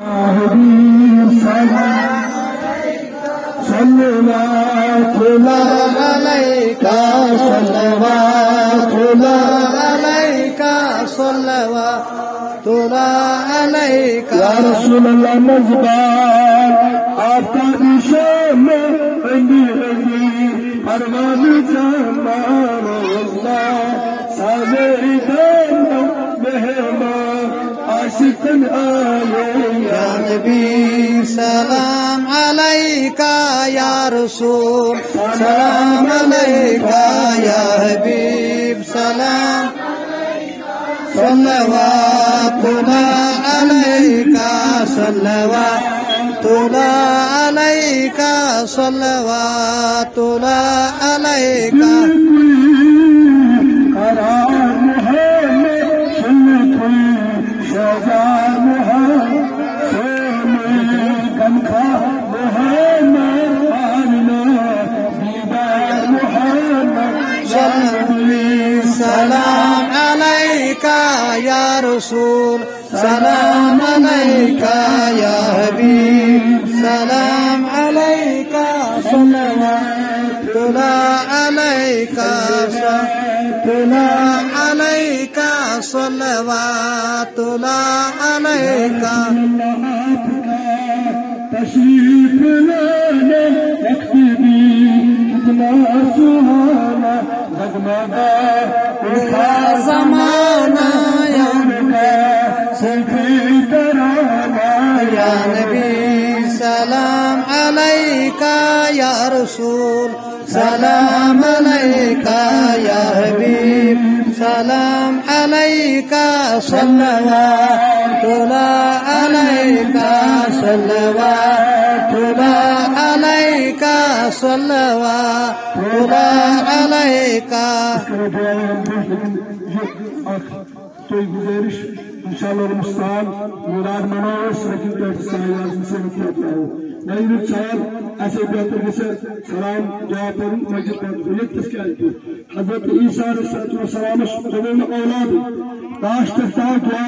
या रसूल अल्लाह मज़बार आपका निशान में रंगी रंगी परवान जमाना साले दानो मेहमान आशिकन आए या नबी सलाम अलैका या रसूल सलाम अलैका या हबीब सलाम सल्लल्लाहु अलैका सल्लल्लाहु अलैका सल्लल्लाहु अलैका आराम है सुनती शजान है सोने गमखा मोहम्मद आना दीदार मोहम्मद सलाम अलैका या रसूल सलाम अलैका या हबीब सलाम अलैका सल्लल्लाहु अलैका अलैका सल्लल्लाहु अलैका तशरीफ लाने वक्त भी इतना सुहाना जगमगा उसका ज़माना या नबी सलाम अलैका या रसूल सलाम अलैका या हबीब सलाम अलैका सल्लल्लाहु अलैका सल्लल्लाहु अलैका सल्लल्लाहु अलैका कोई गुजारिश इंशाअल्लाह मुस्तान मुराद मनाओ सकिन के सायास से होता हो नहीं भी चार ऐसे बेहतर जैसे सलाम दुआ पर मस्जिद पर ये किसके आई थी हजरत ईसा अलैहिस्सलाम जब औलाद लास्ट तक दुआ